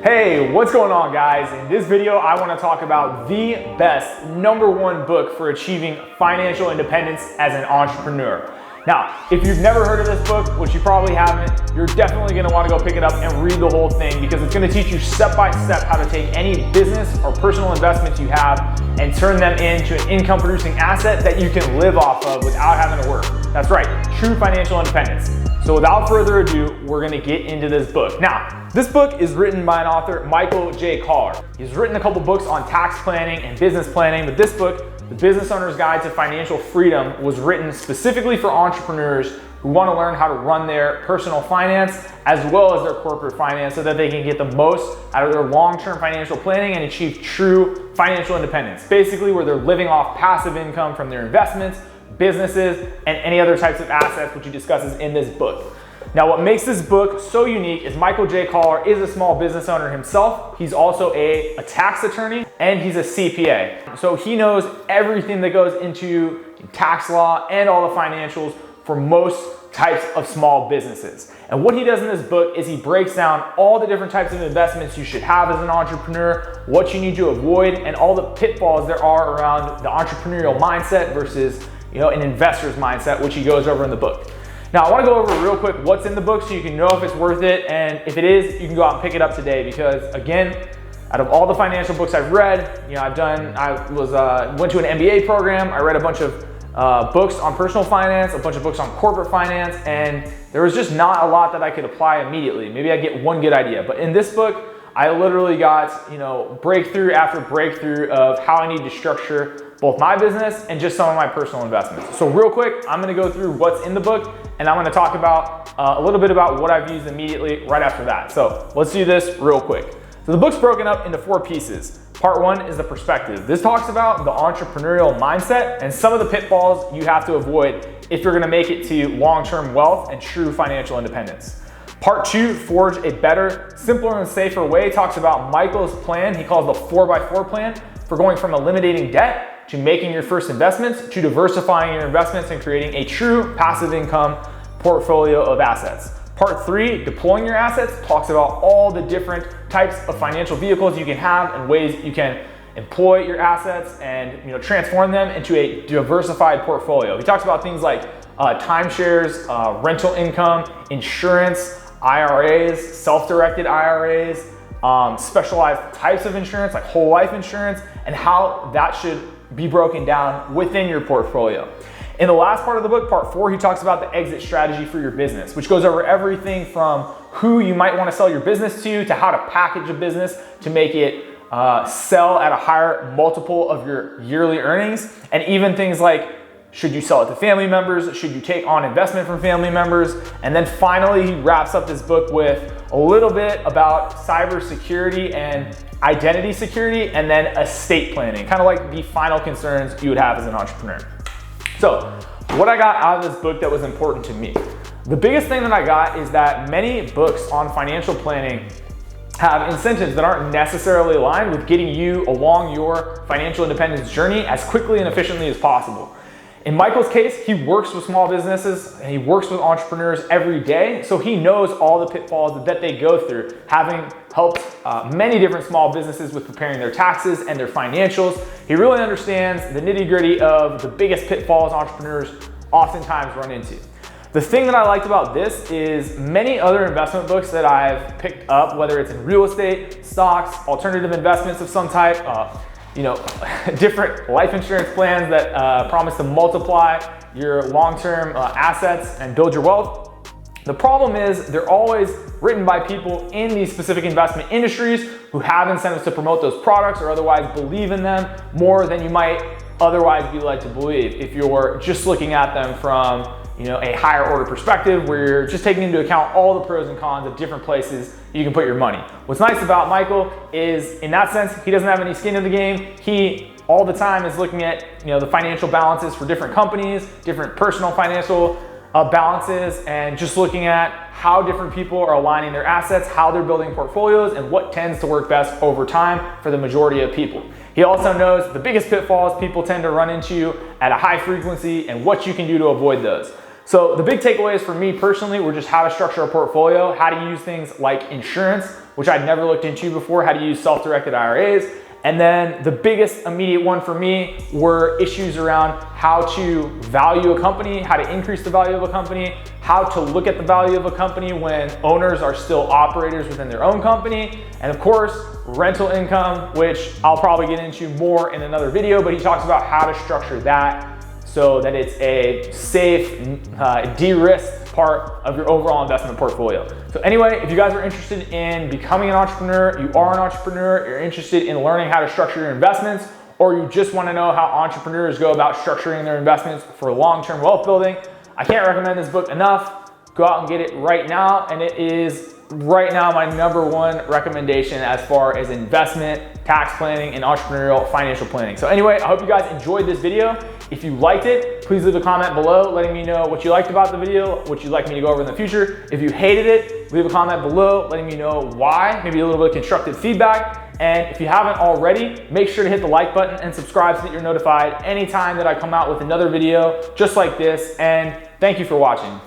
Hey, what's going on, guys? In this video, I want to talk about the best #1 book for achieving financial independence as an entrepreneur. Now, if you've never heard of this book, which you probably haven't, you're definitely going to want to go pick it up and read the whole thing because it's going to teach you step by step how to take any business or personal investments you have and turn them into an income producing asset that you can live off of without having to work. That's right, true financial independence. So without further ado, we're gonna get into this book. Now, this book is written by an author, Michael J. Collar. He's written a couple books on tax planning and business planning, but this book, The Business Owner's Guide to Financial Freedom, was written specifically for entrepreneurs who wanna learn how to run their personal finance as well as their corporate finance so that they can get the most out of their long-term financial planning and achieve true financial independence. Basically, where they're living off passive income from their investments, businesses, and any other types of assets, which he discusses in this book. Now, what makes this book so unique is Michael J. Collar is a small business owner himself. He's also a tax attorney and he's a CPA. So he knows everything that goes into tax law and all the financials for most types of small businesses. And what he does in this book is he breaks down all the different types of investments you should have as an entrepreneur, what you need to avoid, and all the pitfalls there are around the entrepreneurial mindset versus an investor's mindset, which he goes over in the book. Now, I want to go over real quick what's in the book so you can know if it's worth it, and if it is, you can go out and pick it up today because, again, out of all the financial books I've read, went to an MBA program, I read a bunch of books on personal finance, a bunch of books on corporate finance, and there was just not a lot that I could apply immediately. Maybe I get one good idea, but in this book, I literally got breakthrough after breakthrough of how I need to structure both my business and just some of my personal investments. So real quick, I'm gonna go through what's in the book and I'm gonna talk about a little bit about what I've used immediately right after that. So let's do this real quick. So the book's broken up into 4 pieces. Part 1 is the perspective. This talks about the entrepreneurial mindset and some of the pitfalls you have to avoid if you're gonna make it to long-term wealth and true financial independence. Part 2, Forge a Better, Simpler and Safer Way, talks about Michael's plan. He calls the 4x4 plan for going from eliminating debt to making your first investments, to diversifying your investments and creating a true passive income portfolio of assets. Part 3, Deploying Your Assets, talks about all the different types of financial vehicles you can have and ways you can employ your assets and transform them into a diversified portfolio. He talks about things like timeshares, rental income, insurance, IRAs, self-directed IRAs, specialized types of insurance like whole life insurance, and how that should be broken down within your portfolio. In the last part of the book, part 4, he talks about the exit strategy for your business, which goes over everything from who you might want to sell your business to how to package a business to make it sell at a higher multiple of your yearly earnings, and even things like should you sell it to family members? Should you take on investment from family members? And then finally, he wraps up this book with a little bit about cybersecurity and identity security, and then estate planning, kind of like the final concerns you would have as an entrepreneur. So what I got out of this book that was important to me, the biggest thing that I got is that many books on financial planning have incentives that aren't necessarily aligned with getting you along your financial independence journey as quickly and efficiently as possible. In Michael's case, he works with small businesses and he works with entrepreneurs every day, so he knows all the pitfalls that they go through, having helped many different small businesses with preparing their taxes and their financials. He really understands the nitty-gritty of the biggest pitfalls entrepreneurs oftentimes run into. The thing that I liked about this is many other investment books that I've picked up, whether it's in real estate, stocks, alternative investments of some type, different life insurance plans that promise to multiply your long-term assets and build your wealth. The problem is they're always written by people in these specific investment industries who have incentives to promote those products or otherwise believe in them more than you might otherwise be led to believe if you're just looking at them from a higher order perspective where you're just taking into account all the pros and cons of different places you can put your money. What's nice about Michael is in that sense, he doesn't have any skin in the game. He all the time is looking at the financial balances for different companies, different personal financial balances, and just looking at how different people are aligning their assets, how they're building portfolios, and what tends to work best over time for the majority of people. He also knows the biggest pitfalls people tend to run into at a high frequency and what you can do to avoid those. So the big takeaways for me personally were just how to structure a portfolio, how to use things like insurance, which I'd never looked into before, how to use self-directed IRAs. And then the biggest immediate one for me were issues around how to value a company, how to increase the value of a company, how to look at the value of a company when owners are still operators within their own company, and of course, rental income, which I'll probably get into more in another video, but he talks about how to structure that so that it's a safe, de-risked part of your overall investment portfolio. So anyway, if you guys are interested in becoming an entrepreneur, you are an entrepreneur, you're interested in learning how to structure your investments, or you just want to know how entrepreneurs go about structuring their investments for long-term wealth building, I can't recommend this book enough. Go out and get it right now, and it is right now my #1 recommendation as far as investment, tax planning, and entrepreneurial financial planning. So anyway, I hope you guys enjoyed this video. If you liked it, please leave a comment below letting me know what you liked about the video, what you'd like me to go over in the future. If you hated it, leave a comment below letting me know why, maybe a little bit of constructive feedback. And if you haven't already, make sure to hit the like button and subscribe so that you're notified anytime that I come out with another video just like this. And thank you for watching.